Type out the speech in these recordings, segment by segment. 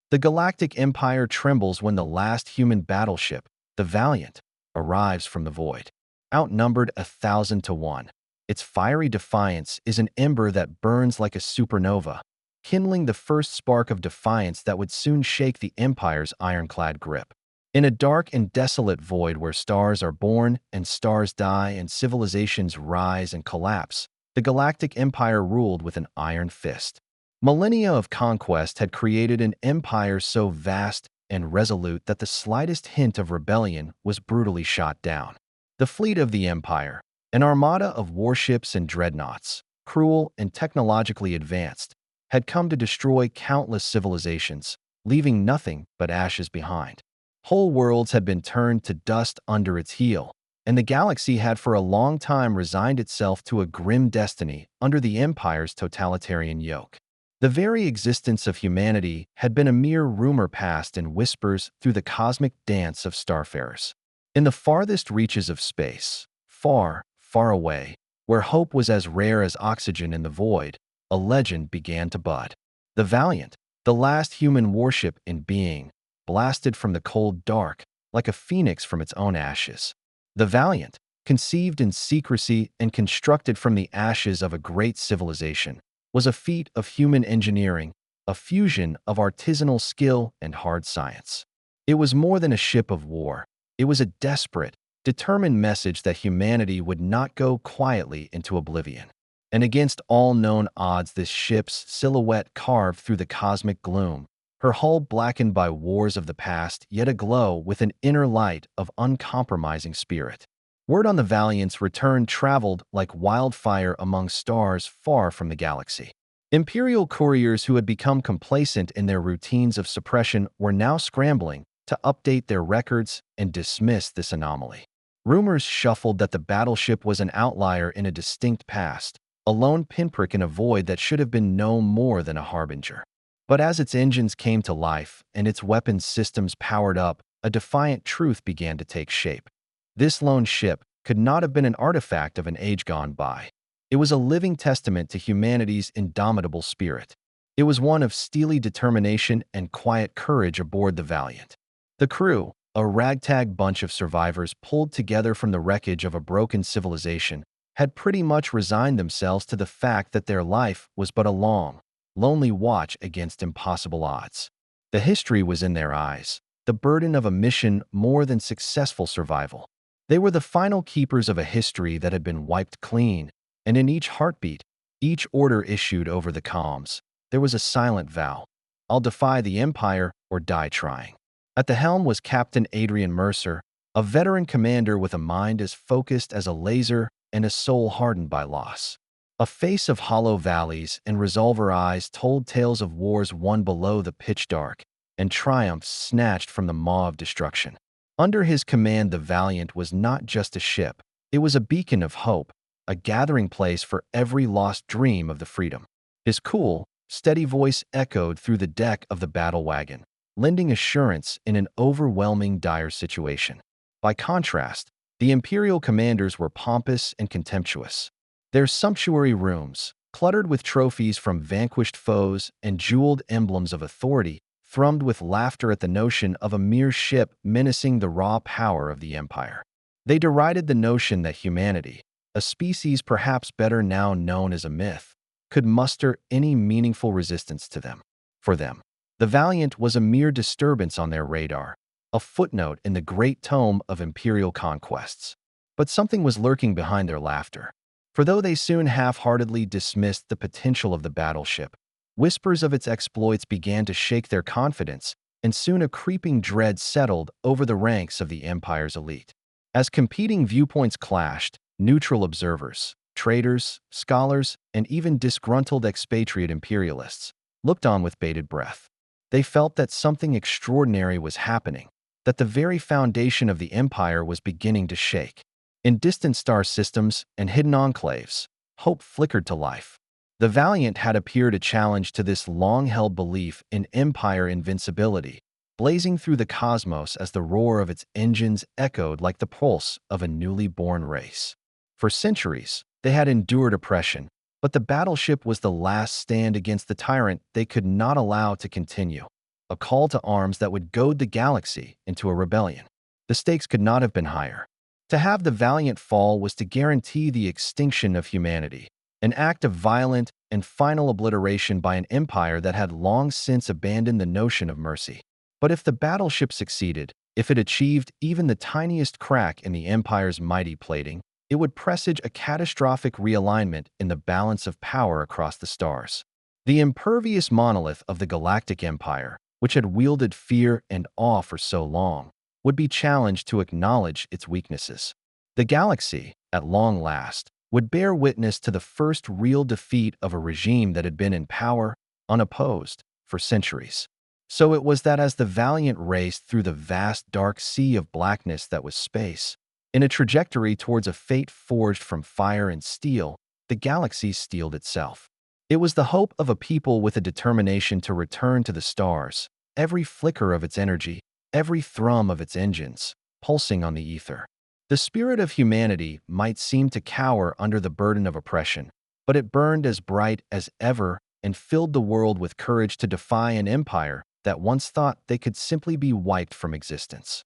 The Galactic Empire trembles when the last human battleship, the Valiant, arrives from the void. Outnumbered 1,000 to 1, its fiery defiance is an ember that burns like a supernova, kindling the first spark of defiance that would soon shake the Empire's ironclad grip. In a dark and desolate void where stars are born and stars die and civilizations rise and collapse, the Galactic Empire ruled with an iron fist. Millennia of conquest had created an empire so vast and resolute that the slightest hint of rebellion was brutally shot down. The fleet of the Empire, an armada of warships and dreadnoughts, cruel and technologically advanced, had come to destroy countless civilizations, leaving nothing but ashes behind. Whole worlds had been turned to dust under its heel, and the galaxy had for a long time resigned itself to a grim destiny under the Empire's totalitarian yoke. The very existence of humanity had been a mere rumor passed in whispers through the cosmic dance of starfarers. In the farthest reaches of space, far, far away, where hope was as rare as oxygen in the void, a legend began to bud. The Valiant, the last human warship in being, blasted from the cold dark, like a phoenix from its own ashes. The Valiant, conceived in secrecy and constructed from the ashes of a great civilization, was a feat of human engineering, a fusion of artisanal skill and hard science. It was more than a ship of war. It was a desperate, determined message that humanity would not go quietly into oblivion. And against all known odds, this ship's silhouette carved through the cosmic gloom, her hull blackened by wars of the past, yet aglow with an inner light of uncompromising spirit. Word on the Valiant's return traveled like wildfire among stars far from the galaxy. Imperial couriers who had become complacent in their routines of suppression were now scrambling to update their records and dismiss this anomaly. Rumors shuffled that the battleship was an outlier in a distinct past, a lone pinprick in a void that should have been no more than a harbinger. But as its engines came to life and its weapons systems powered up, a defiant truth began to take shape. This lone ship could not have been an artifact of an age gone by. It was a living testament to humanity's indomitable spirit. It was one of steely determination and quiet courage aboard the Valiant. The crew, a ragtag bunch of survivors pulled together from the wreckage of a broken civilization, had pretty much resigned themselves to the fact that their life was but a long, lonely watch against impossible odds. The history was in their eyes, the burden of a mission more than successful survival. They were the final keepers of a history that had been wiped clean, and in each heartbeat, each order issued over the comms, there was a silent vow: I'll defy the Empire or die trying. At the helm was Captain Adrian Mercer, a veteran commander with a mind as focused as a laser and a soul hardened by loss. A face of hollow valleys and resolver eyes told tales of wars won below the pitch dark and triumphs snatched from the maw of destruction. Under his command, the Valiant was not just a ship. It was a beacon of hope, a gathering place for every lost dream of the freedom. His cool, steady voice echoed through the deck of the battle wagon, lending assurance in an overwhelming dire situation. By contrast, the Imperial commanders were pompous and contemptuous. Their sumptuary rooms, cluttered with trophies from vanquished foes and jeweled emblems of authority, thrummed with laughter at the notion of a mere ship menacing the raw power of the Empire. They derided the notion that humanity, a species perhaps better now known as a myth, could muster any meaningful resistance to them. For them, the Valiant was a mere disturbance on their radar, a footnote in the great tome of imperial conquests. But something was lurking behind their laughter. For though they soon half-heartedly dismissed the potential of the battleship, whispers of its exploits began to shake their confidence, and soon a creeping dread settled over the ranks of the Empire's elite. As competing viewpoints clashed, neutral observers, traders, scholars, and even disgruntled expatriate imperialists looked on with bated breath. They felt that something extraordinary was happening, that the very foundation of the Empire was beginning to shake. In distant star systems and hidden enclaves, hope flickered to life. The Valiant had appeared a challenge to this long-held belief in Empire invincibility, blazing through the cosmos as the roar of its engines echoed like the pulse of a newly born race. For centuries, they had endured oppression, but the battleship was the last stand against the tyrant they could not allow to continue. a call to arms that would goad the galaxy into a rebellion. The stakes could not have been higher. To have the Valiant fall was to guarantee the extinction of humanity, an act of violent and final obliteration by an empire that had long since abandoned the notion of mercy. But if the battleship succeeded, if it achieved even the tiniest crack in the empire's mighty plating, it would presage a catastrophic realignment in the balance of power across the stars. The impervious monolith of the Galactic Empire, which had wielded fear and awe for so long, would be challenged to acknowledge its weaknesses. The galaxy, at long last, would bear witness to the first real defeat of a regime that had been in power, unopposed, for centuries. So it was that as the Valiant raced through the vast dark sea of blackness that was space, in a trajectory towards a fate forged from fire and steel, the galaxy steeled itself. It was the hope of a people with a determination to return to the stars, every flicker of its energy, every thrum of its engines, pulsing on the ether. The spirit of humanity might seem to cower under the burden of oppression, but it burned as bright as ever and filled the world with courage to defy an empire that once thought they could simply be wiped from existence.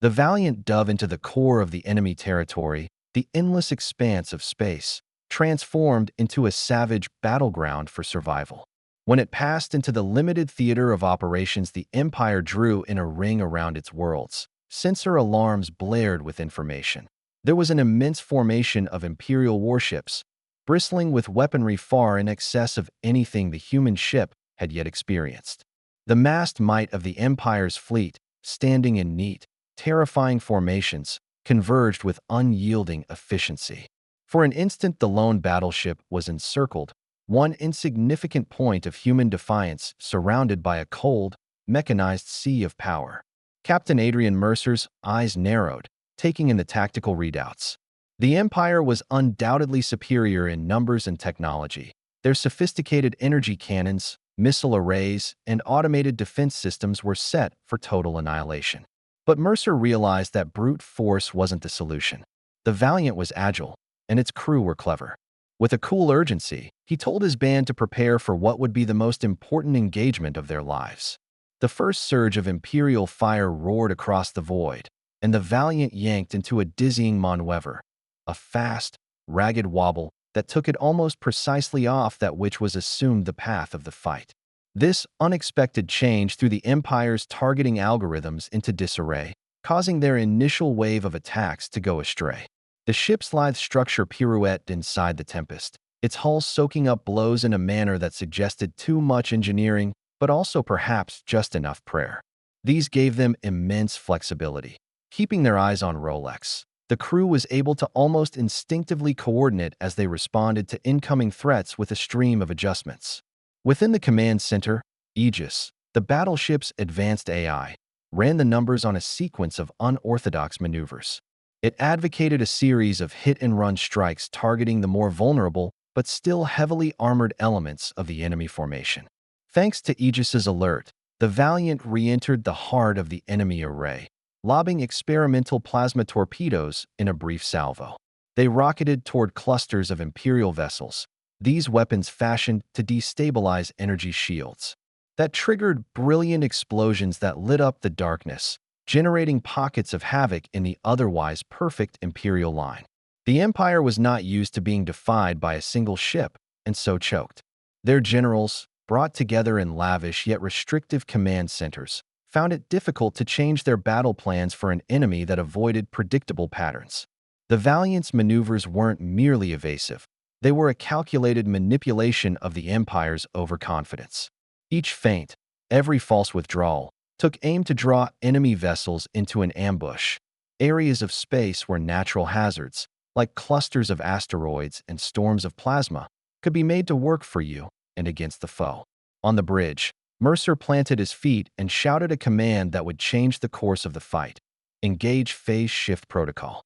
The Valiant dove into the core of the enemy territory, the endless expanse of space, transformed into a savage battleground for survival. When it passed into the limited theater of operations, the Empire drew in a ring around its worlds. Sensor alarms blared with information. There was an immense formation of Imperial warships, bristling with weaponry far in excess of anything the human ship had yet experienced. The massed might of the Empire's fleet, standing in neat, terrifying formations, converged with unyielding efficiency. For an instant, the lone battleship was encircled, one insignificant point of human defiance surrounded by a cold, mechanized sea of power. Captain Adrian Mercer's eyes narrowed, taking in the tactical readouts. The Empire was undoubtedly superior in numbers and technology. Their sophisticated energy cannons, missile arrays, and automated defense systems were set for total annihilation. But Mercer realized that brute force wasn't the solution. The Valiant was agile, and its crew were clever. With a cool urgency, he told his band to prepare for what would be the most important engagement of their lives. The first surge of Imperial fire roared across the void, and the Valiant yanked into a dizzying maneuver, a fast, ragged wobble that took it almost precisely off that which was assumed the path of the fight. This unexpected change threw the Empire's targeting algorithms into disarray, causing their initial wave of attacks to go astray. The ship's lithe structure pirouetted inside the Tempest, its hull soaking up blows in a manner that suggested too much engineering, but also perhaps just enough prayer. These gave them immense flexibility. Keeping their eyes on Rolex, the crew was able to almost instinctively coordinate as they responded to incoming threats with a stream of adjustments. Within the command center, Aegis, the battleship's advanced AI, ran the numbers on a sequence of unorthodox maneuvers. It advocated a series of hit-and-run strikes targeting the more vulnerable but still heavily armored elements of the enemy formation. Thanks to Aegis's alert, the Valiant re-entered the heart of the enemy array, lobbing experimental plasma torpedoes in a brief salvo. They rocketed toward clusters of Imperial vessels, these weapons fashioned to destabilize energy shields. That triggered brilliant explosions that lit up the darkness, generating pockets of havoc in the otherwise perfect Imperial line. The Empire was not used to being defied by a single ship, and so choked. Their generals, brought together in lavish yet restrictive command centers, found it difficult to change their battle plans for an enemy that avoided predictable patterns. The Valiant's maneuvers weren't merely evasive. They were a calculated manipulation of the Empire's overconfidence. Each feint, every false withdrawal, took aim to draw enemy vessels into an ambush. Areas of space where natural hazards, like clusters of asteroids and storms of plasma, could be made to work for you and against the foe. On the bridge, Mercer planted his feet and shouted a command that would change the course of the fight. Engage phase shift protocol.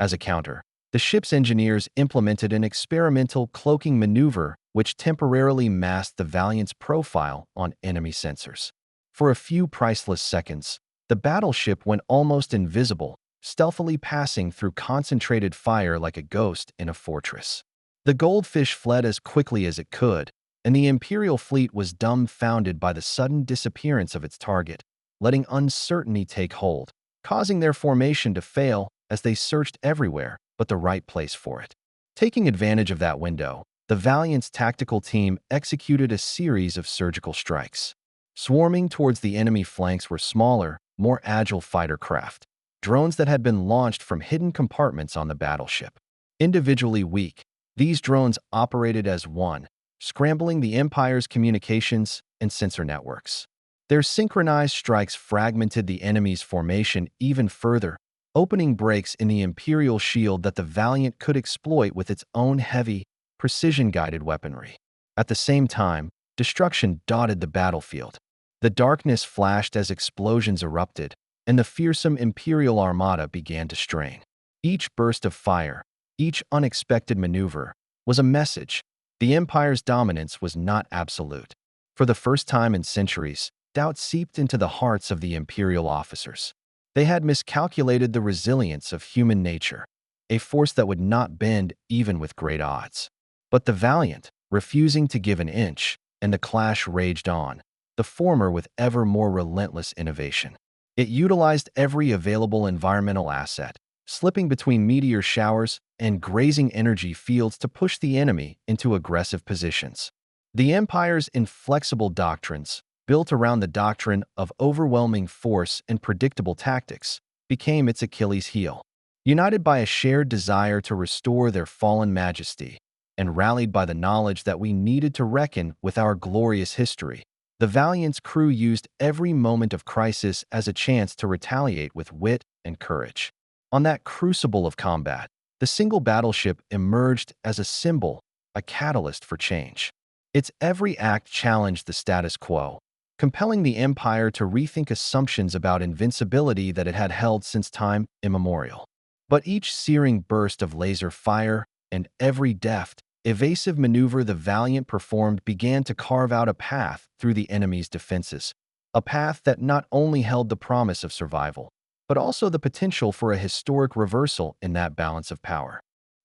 As a counter, the ship's engineers implemented an experimental cloaking maneuver which temporarily masked the Valiant's profile on enemy sensors. For a few priceless seconds, the battleship went almost invisible, stealthily passing through concentrated fire like a ghost in a fortress. The goldfish fled as quickly as it could, and the Imperial fleet was dumbfounded by the sudden disappearance of its target, letting uncertainty take hold, causing their formation to fail as they searched everywhere but the right place for it. Taking advantage of that window, the Valiant's tactical team executed a series of surgical strikes. Swarming towards the enemy flanks were smaller, more agile fighter craft, drones that had been launched from hidden compartments on the battleship. Individually weak, these drones operated as one, scrambling the Empire's communications and sensor networks. Their synchronized strikes fragmented the enemy's formation even further, opening breaks in the Imperial shield that the Valiant could exploit with its own heavy, precision-guided weaponry. At the same time, destruction dotted the battlefield. The darkness flashed as explosions erupted, and the fearsome Imperial armada began to strain. Each burst of fire, each unexpected maneuver, was a message. The Empire's dominance was not absolute. For the first time in centuries, doubt seeped into the hearts of the Imperial officers. They had miscalculated the resilience of human nature, a force that would not bend even with great odds. But the Valiant, refusing to give an inch, and the clash raged on, the former with ever more relentless innovation. It utilized every available environmental asset, slipping between meteor showers and grazing energy fields to push the enemy into aggressive positions. The Empire's inflexible doctrines, built around the doctrine of overwhelming force and predictable tactics, became its Achilles heel. United by a shared desire to restore their fallen majesty, and rallied by the knowledge that we needed to reckon with our glorious history, the Valiant's crew used every moment of crisis as a chance to retaliate with wit and courage. On that crucible of combat, the single battleship emerged as a symbol, a catalyst for change. Its every act challenged the status quo, compelling the Empire to rethink assumptions about invincibility that it had held since time immemorial. But each searing burst of laser fire and every deft, evasive maneuver the Valiant performed began to carve out a path through the enemy's defenses, a path that not only held the promise of survival, but also the potential for a historic reversal in that balance of power.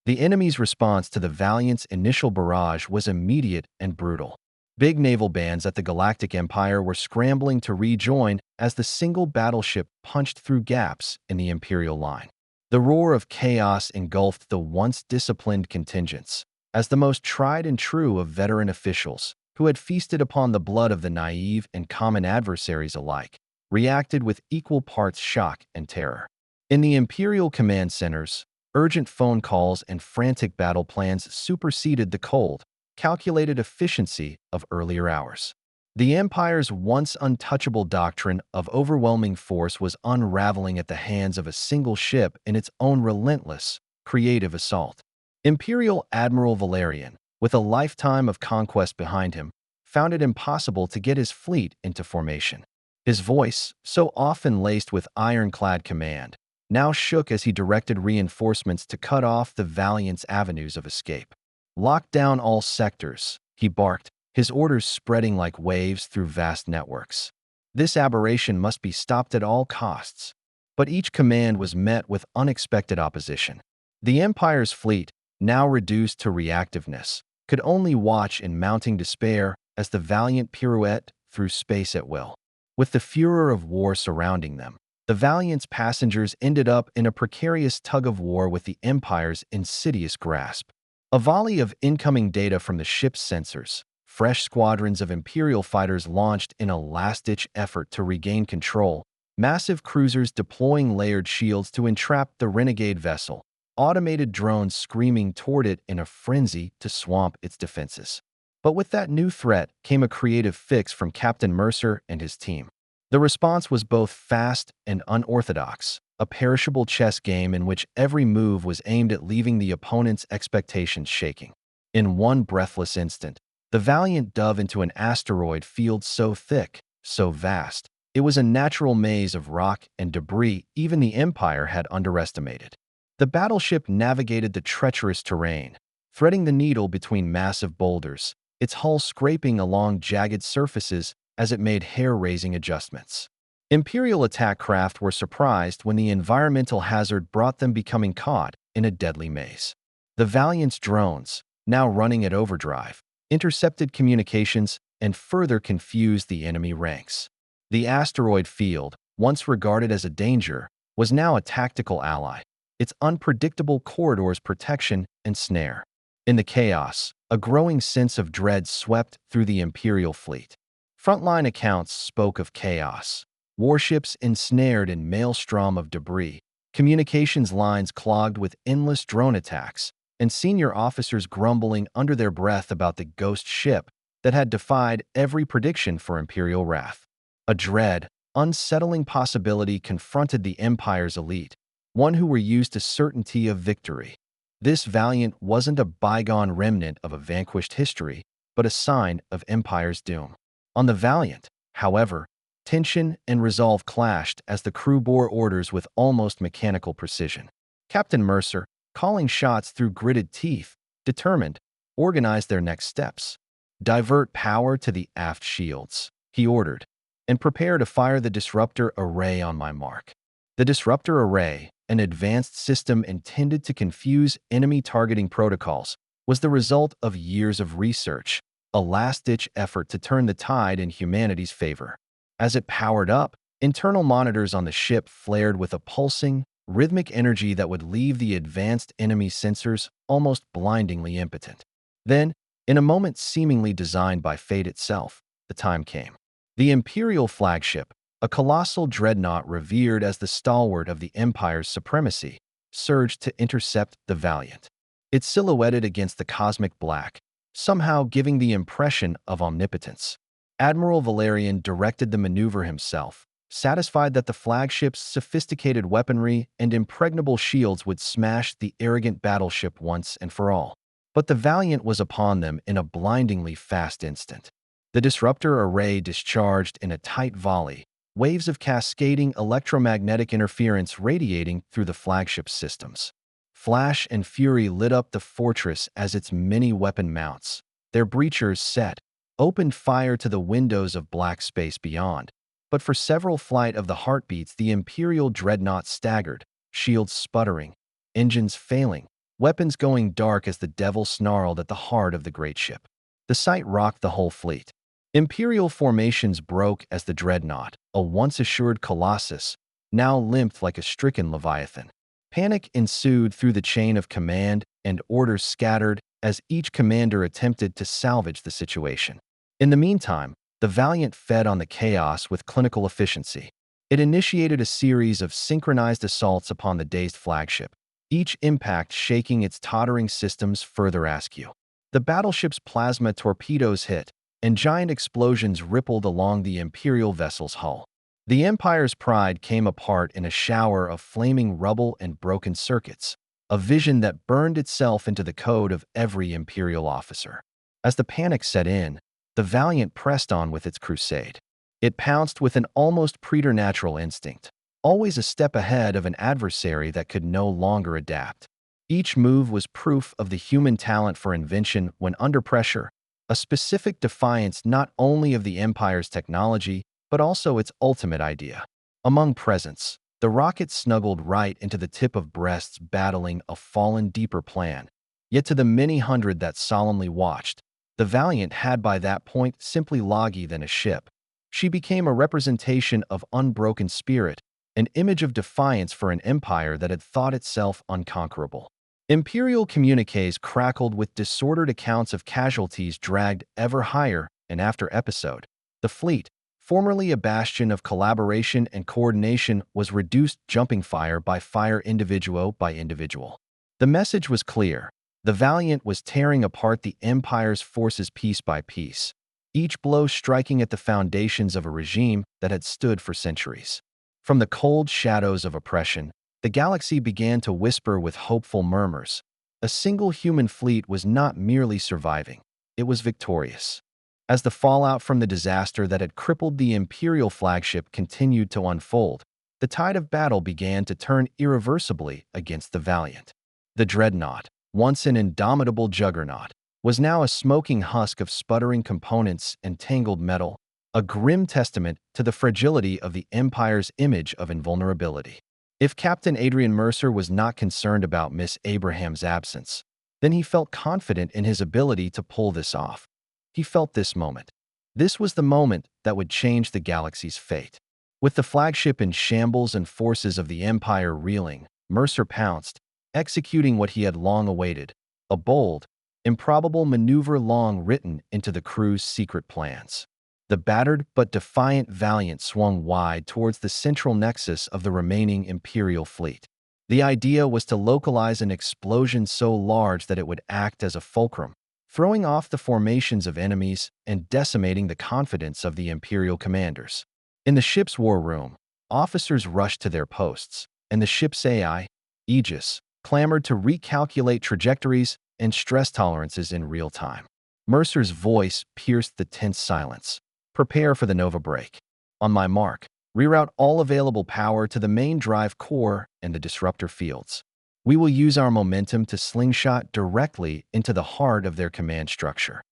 The enemy's response to the Valiant's initial barrage was immediate and brutal. Big naval bands at the Galactic Empire were scrambling to rejoin as the single battleship punched through gaps in the Imperial line. The roar of chaos engulfed the once disciplined contingents, as the most tried and true of veteran officials, who had feasted upon the blood of the naive and common adversaries alike, reacted with equal parts shock and terror. In the Imperial command centers, urgent phone calls and frantic battle plans superseded the cold, calculated efficiency of earlier hours. The Empire's once untouchable doctrine of overwhelming force was unraveling at the hands of a single ship in its own relentless, creative assault. Imperial Admiral Valerian, with a lifetime of conquest behind him, found it impossible to get his fleet into formation. His voice, so often laced with ironclad command, now shook as he directed reinforcements to cut off the Valiant's avenues of escape. "Lock down all sectors," he barked, his orders spreading like waves through vast networks. This aberration must be stopped at all costs. But each command was met with unexpected opposition. The Empire's fleet, now reduced to reactiveness, could only watch in mounting despair as the Valiant pirouetted through space at will. With the furor of war surrounding them, the Valiant's passengers ended up in a precarious tug-of-war with the Empire's insidious grasp. A volley of incoming data from the ship's sensors, fresh squadrons of Imperial fighters launched in a last-ditch effort to regain control, massive cruisers deploying layered shields to entrap the renegade vessel, automated drones screaming toward it in a frenzy to swamp its defenses. But with that new threat came a creative fix from Captain Mercer and his team. The response was both fast and unorthodox, a perishable chess game in which every move was aimed at leaving the opponent's expectations shaking. In one breathless instant, the Valiant dove into an asteroid field so thick, so vast, it was a natural maze of rock and debris even the Empire had underestimated. The battleship navigated the treacherous terrain, threading the needle between massive boulders, its hull scraping along jagged surfaces as it made hair-raising adjustments. Imperial attack craft were surprised when the environmental hazard brought them becoming caught in a deadly maze. The Valiant's drones, now running at overdrive, intercepted communications, and further confused the enemy ranks. The asteroid field, once regarded as a danger, was now a tactical ally, its unpredictable corridors protection and snare. In the chaos, a growing sense of dread swept through the Imperial fleet. Frontline accounts spoke of chaos, warships ensnared in maelstrom of debris, communications lines clogged with endless drone attacks, and senior officers grumbling under their breath about the ghost ship that had defied every prediction for Imperial wrath. A dread, unsettling possibility confronted the Empire's elite, one who were used to certainty of victory. This Valiant wasn't a bygone remnant of a vanquished history, but a sign of Empire's doom. On the Valiant, however, tension and resolve clashed as the crew bore orders with almost mechanical precision. Captain Mercer, calling shots through gritted teeth, determined, organized their next steps. Divert power to the aft shields, he ordered, and prepare to fire the disruptor array on my mark. The disruptor array, an advanced system intended to confuse enemy targeting protocols, was the result of years of research, a last-ditch effort to turn the tide in humanity's favor. As it powered up, internal monitors on the ship flared with a pulsing, rhythmic energy that would leave the advanced enemy sensors almost blindingly impotent. Then, in a moment seemingly designed by fate itself, the time came. The Imperial flagship, a colossal dreadnought revered as the stalwart of the Empire's supremacy, surged to intercept the Valiant. It silhouetted against the cosmic black, somehow giving the impression of omnipotence. Admiral Valerian directed the maneuver himself, satisfied that the flagship's sophisticated weaponry and impregnable shields would smash the arrogant battleship once and for all. But the Valiant was upon them in a blindingly fast instant. The disruptor array discharged in a tight volley, waves of cascading electromagnetic interference radiating through the flagship's systems. Flash and fury lit up the fortress as its many weapon mounts, their breachers set, opened fire to the windows of black space beyond. But for several flight of the heartbeats, the Imperial dreadnought staggered, shields sputtering, engines failing, weapons going dark as the devil snarled at the heart of the great ship. The sight rocked the whole fleet. Imperial formations broke as the dreadnought, a once-assured colossus, now limped like a stricken leviathan. Panic ensued through the chain of command, and orders scattered as each commander attempted to salvage the situation. In the meantime, the Valiant fed on the chaos with clinical efficiency. It initiated a series of synchronized assaults upon the dazed flagship, each impact shaking its tottering systems further askew. The battleship's plasma torpedoes hit, and giant explosions rippled along the Imperial vessel's hull. The Empire's pride came apart in a shower of flaming rubble and broken circuits, a vision that burned itself into the code of every Imperial officer. As the panic set in, the Valiant pressed on with its crusade. It pounced with an almost preternatural instinct, always a step ahead of an adversary that could no longer adapt. Each move was proof of the human talent for invention when under pressure, a specific defiance not only of the Empire's technology, but also its ultimate idea. Among presents, the rocket snuggled right into the tip of breasts battling a fallen deeper plan. Yet to the many hundred that solemnly watched, the Valiant had by that point simply loggy than a ship. She became a representation of unbroken spirit, an image of defiance for an empire that had thought itself unconquerable. Imperial communiques crackled with disordered accounts of casualties dragged ever higher, and after episode, the fleet, formerly a bastion of collaboration and coordination, was reduced jumping fire by individual by individual. The message was clear. The Valiant was tearing apart the Empire's forces piece by piece, each blow striking at the foundations of a regime that had stood for centuries. From the cold shadows of oppression, the galaxy began to whisper with hopeful murmurs. A single human fleet was not merely surviving, it was victorious. As the fallout from the disaster that had crippled the Imperial flagship continued to unfold, the tide of battle began to turn irreversibly against the Valiant. The dreadnought, once an indomitable juggernaut, was now a smoking husk of sputtering components and tangled metal, a grim testament to the fragility of the Empire's image of invulnerability. If Captain Adrian Mercer was not concerned about Miss Abraham's absence, then he felt confident in his ability to pull this off. He felt this moment. This was the moment that would change the galaxy's fate. With the flagship in shambles and forces of the Empire reeling, Mercer pounced, executing what he had long awaited, a bold, improbable maneuver long written into the crew's secret plans. The battered but defiant Valiant swung wide towards the central nexus of the remaining Imperial fleet. The idea was to localize an explosion so large that it would act as a fulcrum, throwing off the formations of enemies and decimating the confidence of the Imperial commanders. In the ship's war room, officers rushed to their posts, and the ship's AI, Aegis, clamored to recalculate trajectories and stress tolerances in real time. Mercer's voice pierced the tense silence. Prepare for the Nova break. On my mark, reroute all available power to the main drive core and the disruptor fields. We will use our momentum to slingshot directly into the heart of their command structure.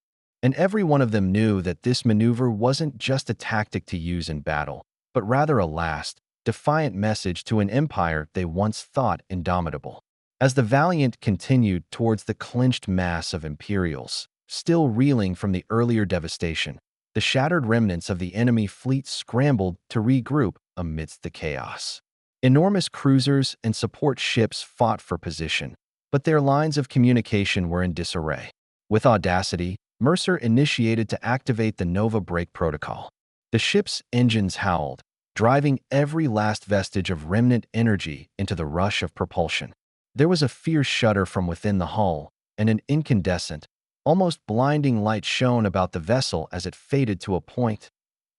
And every one of them knew that this maneuver wasn't just a tactic to use in battle, but rather a last, defiant message to an empire they once thought indomitable. As the Valiant continued towards the clenched mass of Imperials, still reeling from the earlier devastation, the shattered remnants of the enemy fleet scrambled to regroup amidst the chaos. Enormous cruisers and support ships fought for position, but their lines of communication were in disarray. With audacity, Mercer initiated to activate the Nova Break protocol. The ship's engines howled, driving every last vestige of remnant energy into the rush of propulsion. There was a fierce shudder from within the hull, and an incandescent, almost blinding light shone about the vessel as it faded to a point,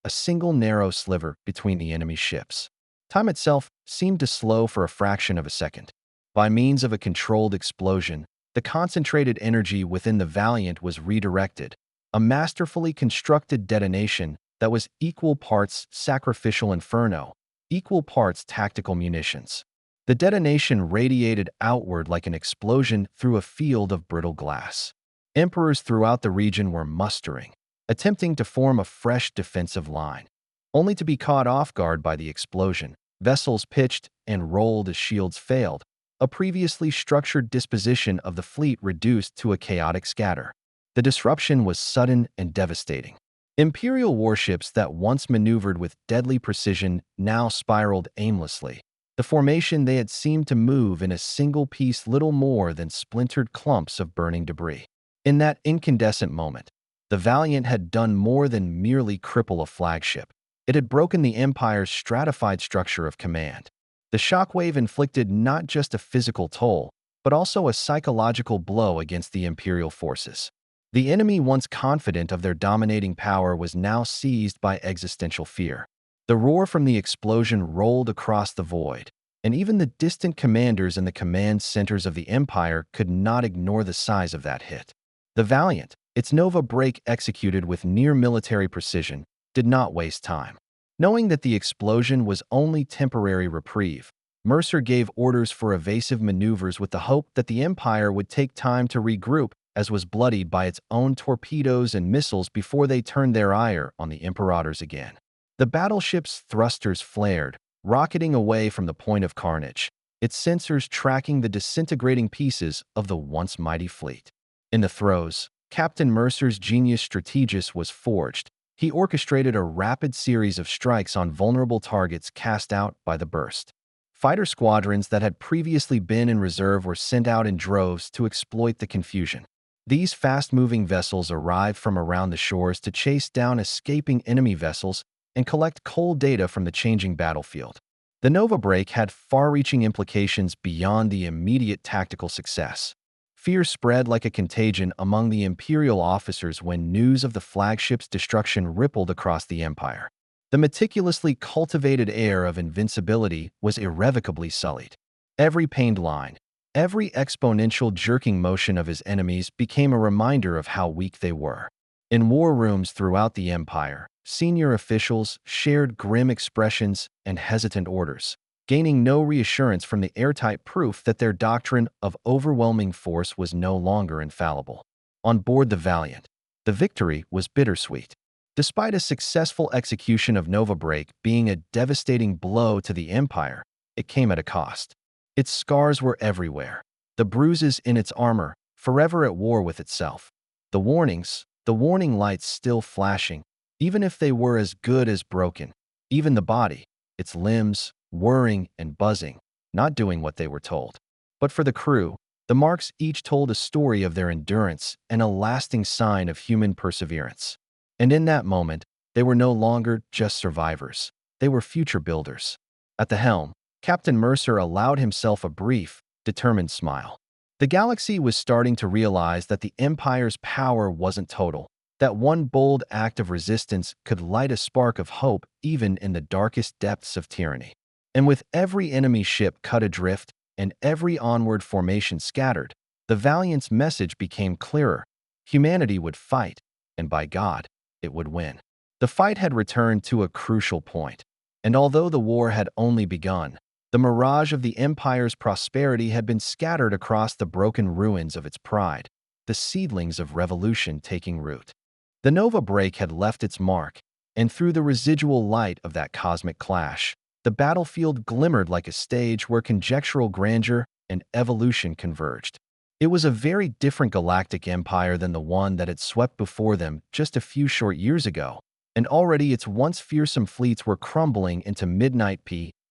a single narrow sliver between the enemy ships. Time itself seemed to slow for a fraction of a second. By means of a controlled explosion, the concentrated energy within the Valiant was redirected, a masterfully constructed detonation that was equal parts sacrificial inferno, equal parts tactical munitions. The detonation radiated outward like an explosion through a field of brittle glass. Emperors throughout the region were mustering, attempting to form a fresh defensive line, only to be caught off guard by the explosion. Vessels pitched and rolled as shields failed, a previously structured disposition of the fleet reduced to a chaotic scatter. The disruption was sudden and devastating. Imperial warships that once maneuvered with deadly precision now spiraled aimlessly. The formation they had seemed to move in a single piece little more than splintered clumps of burning debris. In that incandescent moment, the Valiant had done more than merely cripple a flagship. It had broken the Empire's stratified structure of command. The shockwave inflicted not just a physical toll, but also a psychological blow against the Imperial forces. The enemy, once confident of their dominating power, was now seized by existential fear. The roar from the explosion rolled across the void, and even the distant commanders in the command centers of the Empire could not ignore the size of that hit. The Valiant, its Nova break executed with near-military precision, did not waste time. Knowing that the explosion was only temporary reprieve, Mercer gave orders for evasive maneuvers with the hope that the Empire would take time to regroup, as was bloodied by its own torpedoes and missiles before they turned their ire on the Imperators again. The battleship's thrusters flared, rocketing away from the point of carnage, its sensors tracking the disintegrating pieces of the once mighty fleet. In the throes, Captain Mercer's genius strategist was forged. He orchestrated a rapid series of strikes on vulnerable targets cast out by the burst. Fighter squadrons that had previously been in reserve were sent out in droves to exploit the confusion. These fast-moving vessels arrived from around the shores to chase down escaping enemy vessels and collect cold data from the changing battlefield. The Nova break had far-reaching implications beyond the immediate tactical success. Fear spread like a contagion among the Imperial officers when news of the flagship's destruction rippled across the Empire. The meticulously cultivated air of invincibility was irrevocably sullied. Every pained line, every exponential jerking motion of his enemies became a reminder of how weak they were. In war rooms throughout the Empire, senior officials shared grim expressions and hesitant orders, gaining no reassurance from the airtight proof that their doctrine of overwhelming force was no longer infallible. On board the Valiant, the victory was bittersweet. Despite a successful execution of Nova break being a devastating blow to the Empire, it came at a cost. Its scars were everywhere, the bruises in its armor, forever at war with itself. The warnings, the warning lights still flashing, even if they were as good as broken. Even the body, its limbs, whirring and buzzing, not doing what they were told. But for the crew, the marks each told a story of their endurance and a lasting sign of human perseverance. And in that moment, they were no longer just survivors. They were future builders. At the helm, Captain Mercer allowed himself a brief, determined smile. The galaxy was starting to realize that the Empire's power wasn't total, that one bold act of resistance could light a spark of hope even in the darkest depths of tyranny. And with every enemy ship cut adrift and every onward formation scattered, the Valiant's message became clearer. Humanity would fight, and by God, it would win. The fight had returned to a crucial point, and although the war had only begun, the mirage of the Empire's prosperity had been scattered across the broken ruins of its pride, the seedlings of revolution taking root. The Nova Break had left its mark, and through the residual light of that cosmic clash, the battlefield glimmered like a stage where conjectural grandeur and evolution converged. It was a very different galactic empire than the one that had swept before them just a few short years ago, and already its once fearsome fleets were crumbling into midnight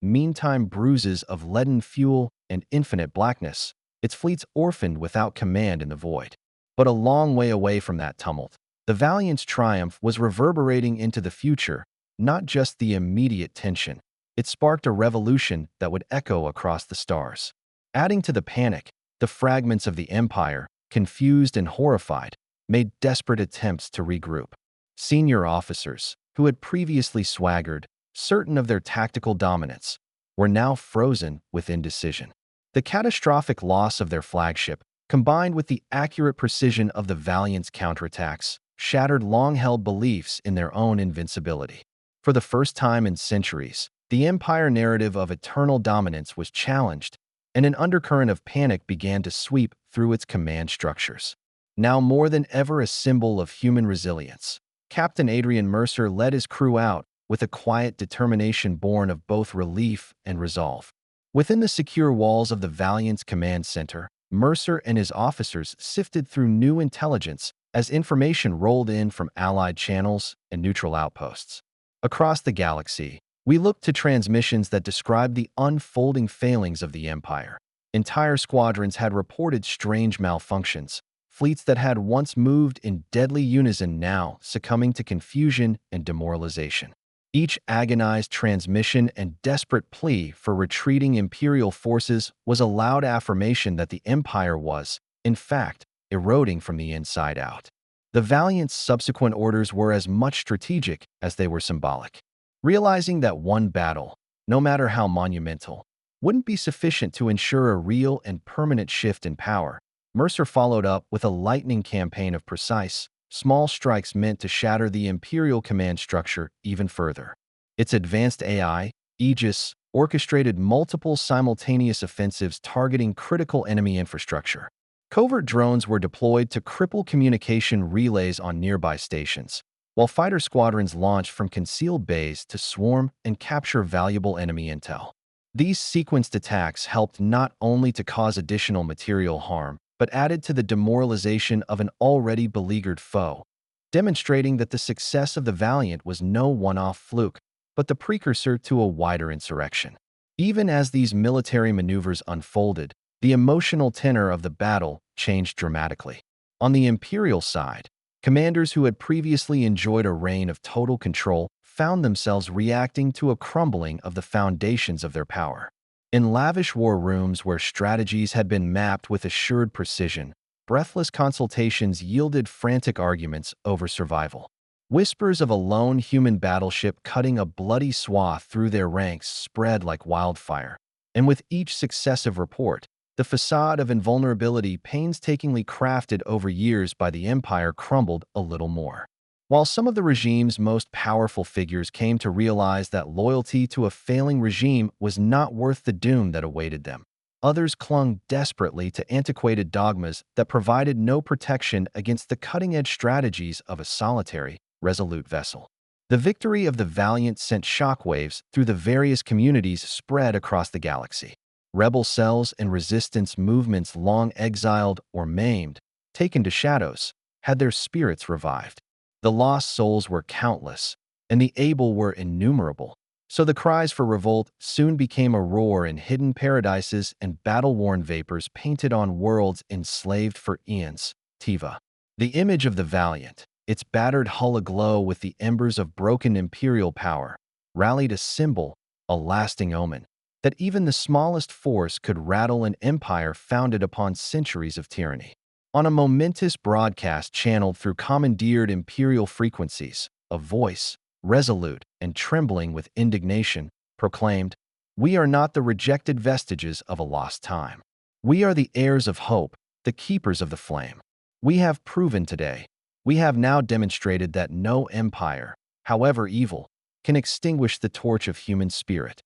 meantime bruises of leaden fuel and infinite blackness, its fleets orphaned without command in the void. But a long way away from that tumult, the Valiant's triumph was reverberating into the future, not just the immediate tension. It sparked a revolution that would echo across the stars. Adding to the panic, the fragments of the Empire, confused and horrified, made desperate attempts to regroup. Senior officers, who had previously swaggered, certain of their tactical dominance, were now frozen with indecision. The catastrophic loss of their flagship, combined with the accurate precision of the Valiant's counterattacks, shattered long-held beliefs in their own invincibility. For the first time in centuries, the Empire narrative of eternal dominance was challenged, and an undercurrent of panic began to sweep through its command structures. Now more than ever a symbol of human resilience, Captain Adrian Mercer led his crew out with a quiet determination born of both relief and resolve. Within the secure walls of the Valiant's command center, Mercer and his officers sifted through new intelligence as information rolled in from Allied channels and neutral outposts. Across the galaxy, we looked to transmissions that described the unfolding failings of the Empire. Entire squadrons had reported strange malfunctions, fleets that had once moved in deadly unison now succumbing to confusion and demoralization. Each agonized transmission and desperate plea for retreating Imperial forces was a loud affirmation that the Empire was, in fact, eroding from the inside out. The Valiant's subsequent orders were as much strategic as they were symbolic. Realizing that one battle, no matter how monumental, wouldn't be sufficient to ensure a real and permanent shift in power, Mercer followed up with a lightning campaign of precise, small strikes meant to shatter the Imperial command structure even further. Its advanced AI, Aegis, orchestrated multiple simultaneous offensives targeting critical enemy infrastructure. Covert drones were deployed to cripple communication relays on nearby stations, while fighter squadrons launched from concealed bays to swarm and capture valuable enemy intel. These sequenced attacks helped not only to cause additional material harm, but added to the demoralization of an already beleaguered foe, demonstrating that the success of the Valiant was no one-off fluke, but the precursor to a wider insurrection. Even as these military maneuvers unfolded, the emotional tenor of the battle changed dramatically. On the Imperial side, commanders who had previously enjoyed a reign of total control found themselves reacting to a crumbling of the foundations of their power. In lavish war rooms where strategies had been mapped with assured precision, breathless consultations yielded frantic arguments over survival. Whispers of a lone human battleship cutting a bloody swath through their ranks spread like wildfire, and with each successive report, the facade of invulnerability painstakingly crafted over years by the Empire crumbled a little more. While some of the regime's most powerful figures came to realize that loyalty to a failing regime was not worth the doom that awaited them, others clung desperately to antiquated dogmas that provided no protection against the cutting-edge strategies of a solitary, resolute vessel. The victory of the Valiant sent shockwaves through the various communities spread across the galaxy. Rebel cells and resistance movements long exiled or maimed, taken to shadows, had their spirits revived. The lost souls were countless, and the able were innumerable. So the cries for revolt soon became a roar in hidden paradises and battle-worn vapors painted on worlds enslaved for eons. Tiva. The image of the valiant, its battered hull aglow with the embers of broken imperial power, rallied a symbol, a lasting omen, that even the smallest force could rattle an empire founded upon centuries of tyranny. On a momentous broadcast channeled through commandeered imperial frequencies, a voice, resolute and trembling with indignation, proclaimed, "We are not the rejected vestiges of a lost time. We are the heirs of hope, the keepers of the flame. We have proven today, we have now demonstrated that no empire, however evil, can extinguish the torch of human spirit."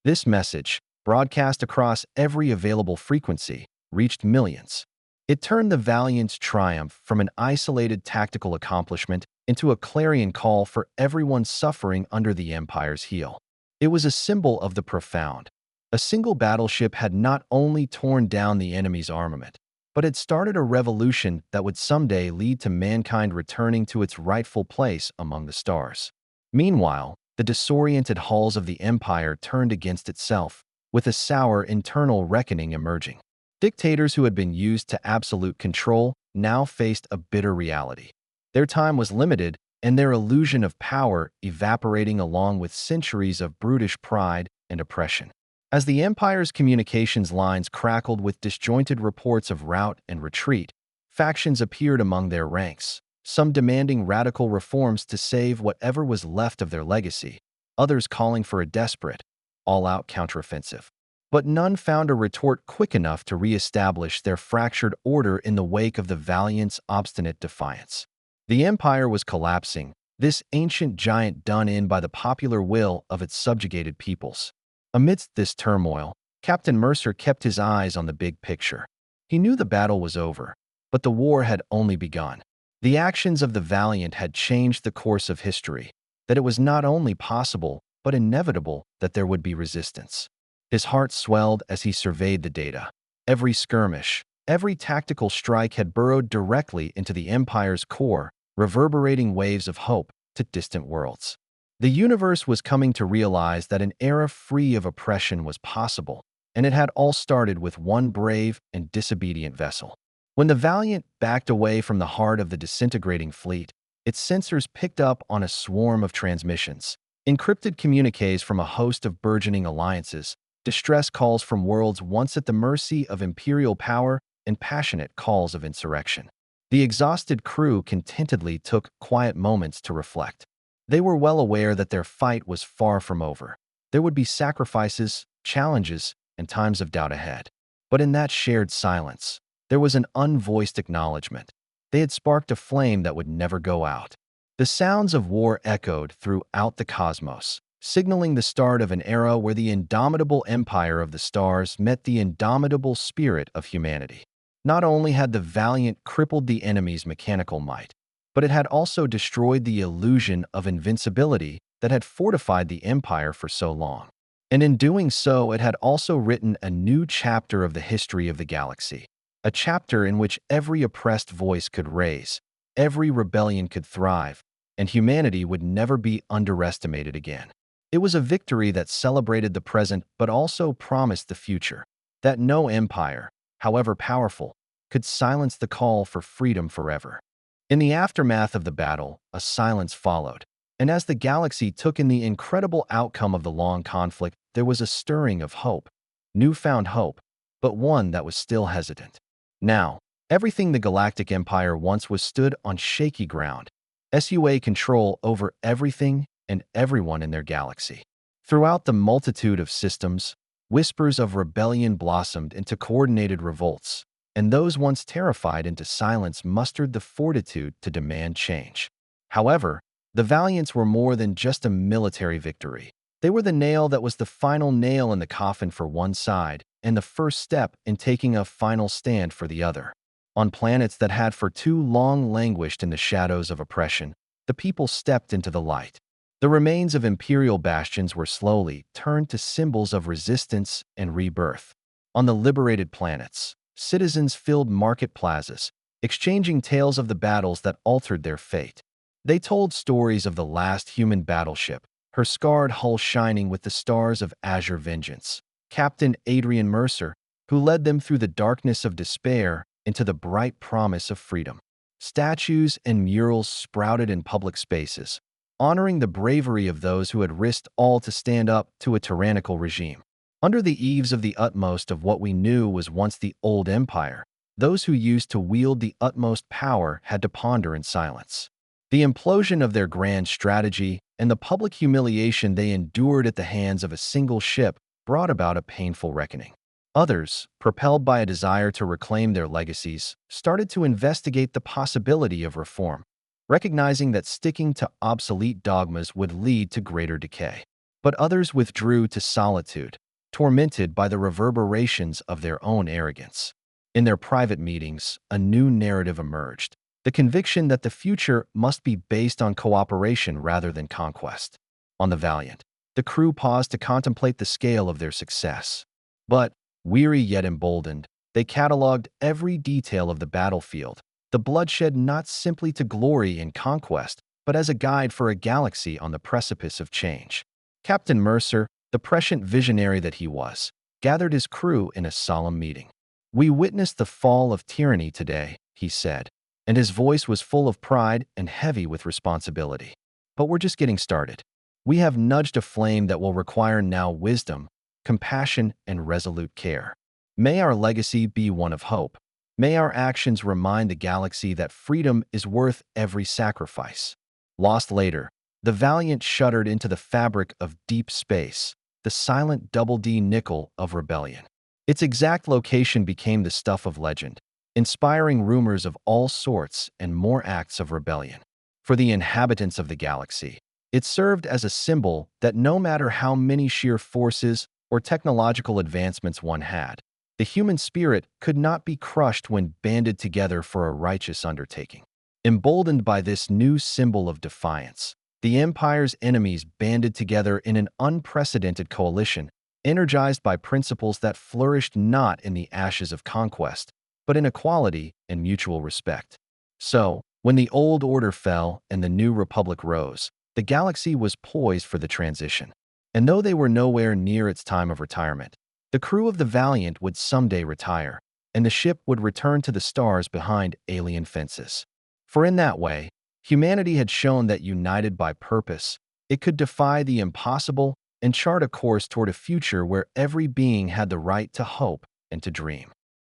This message, broadcast across every available frequency, reached millions. It turned the Valiant's triumph from an isolated tactical accomplishment into a clarion call for everyone suffering under the Empire's heel. It was a symbol of the profound. A single battleship had not only torn down the enemy's armament, but had started a revolution that would someday lead to mankind returning to its rightful place among the stars. Meanwhile, the disoriented hulls of the Empire turned against itself, with a sour internal reckoning emerging. Dictators who had been used to absolute control now faced a bitter reality. Their time was limited, and their illusion of power evaporating along with centuries of brutish pride and oppression. As the Empire's communications lines crackled with disjointed reports of rout and retreat, factions appeared among their ranks, some demanding radical reforms to save whatever was left of their legacy, others calling for a desperate, all-out counteroffensive. But none found a retort quick enough to re-establish their fractured order in the wake of the Valiant's obstinate defiance. The Empire was collapsing, this ancient giant done in by the popular will of its subjugated peoples. Amidst this turmoil, Captain Mercer kept his eyes on the big picture. He knew the battle was over, but the war had only begun. The actions of the Valiant had changed the course of history, that it was not only possible, but inevitable that there would be resistance. His heart swelled as he surveyed the data. Every skirmish, every tactical strike had burrowed directly into the Empire's core, reverberating waves of hope to distant worlds. The universe was coming to realize that an era free of oppression was possible, and it had all started with one brave and disobedient vessel. When the Valiant backed away from the heart of the disintegrating fleet, its sensors picked up on a swarm of transmissions, encrypted communiques from a host of burgeoning alliances, distress calls from worlds once at the mercy of imperial power, and passionate calls of insurrection. The exhausted crew contentedly took quiet moments to reflect. They were well aware that their fight was far from over. There would be sacrifices, challenges, and times of doubt ahead. But in that shared silence, there was an unvoiced acknowledgement. They had sparked a flame that would never go out. The sounds of war echoed throughout the cosmos, signaling the start of an era where the indomitable empire of the stars met the indomitable spirit of humanity. Not only had the Valiant crippled the enemy's mechanical might, but it had also destroyed the illusion of invincibility that had fortified the Empire for so long. And in doing so, it had also written a new chapter of the history of the galaxy, a chapter in which every oppressed voice could raise, every rebellion could thrive, and humanity would never be underestimated again. It was a victory that celebrated the present but also promised the future, that no empire, however powerful, could silence the call for freedom forever. In the aftermath of the battle, a silence followed, and as the galaxy took in the incredible outcome of the long conflict, there was a stirring of hope, newfound hope, but one that was still hesitant. Now, everything the Galactic Empire once was stood on shaky ground, SUA control over everything and everyone in their galaxy. Throughout the multitude of systems, whispers of rebellion blossomed into coordinated revolts, and those once terrified into silence mustered the fortitude to demand change. However, the Valiants were more than just a military victory. They were the nail that was the final nail in the coffin for one side, and the first step in taking a final stand for the other. On planets that had for too long languished in the shadows of oppression, the people stepped into the light. The remains of imperial bastions were slowly turned to symbols of resistance and rebirth. On the liberated planets, citizens filled market plazas, exchanging tales of the battles that altered their fate. They told stories of the last human battleship, her scarred hull shining with the stars of azure vengeance. Captain Adrian Mercer, who led them through the darkness of despair into the bright promise of freedom. Statues and murals sprouted in public spaces, honoring the bravery of those who had risked all to stand up to a tyrannical regime. Under the eaves of the utmost of what we knew was once the old empire, those who used to wield the utmost power had to ponder in silence. The implosion of their grand strategy and the public humiliation they endured at the hands of a single ship brought about a painful reckoning. Others, propelled by a desire to reclaim their legacies, started to investigate the possibility of reform, recognizing that sticking to obsolete dogmas would lead to greater decay. But others withdrew to solitude, tormented by the reverberations of their own arrogance. In their private meetings, a new narrative emerged, the conviction that the future must be based on cooperation rather than conquest. On the Valiant, the crew paused to contemplate the scale of their success. But, weary yet emboldened, they cataloged every detail of the battlefield, the bloodshed not simply to glory in conquest, but as a guide for a galaxy on the precipice of change. Captain Mercer, the prescient visionary that he was, gathered his crew in a solemn meeting. "We witnessed the fall of tyranny today," he said, and his voice was full of pride and heavy with responsibility. "But we're just getting started. We have nudged a flame that will require now wisdom, compassion, and resolute care. May our legacy be one of hope. May our actions remind the galaxy that freedom is worth every sacrifice." Lost later, the Valiant shuddered into the fabric of deep space, the silent double D nickel of rebellion. Its exact location became the stuff of legend, inspiring rumors of all sorts and more acts of rebellion. For the inhabitants of the galaxy, it served as a symbol that no matter how many sheer forces or technological advancements one had, the human spirit could not be crushed when banded together for a righteous undertaking. Emboldened by this new symbol of defiance, the Empire's enemies banded together in an unprecedented coalition, energized by principles that flourished not in the ashes of conquest, but in equality and mutual respect. So, when the old order fell and the new republic rose, the galaxy was poised for the transition. And though they were nowhere near its time of retirement, the crew of the Valiant would someday retire, and the ship would return to the stars behind alien fences. For in that way, humanity had shown that united by purpose, it could defy the impossible and chart a course toward a future where every being had the right to hope and to dream.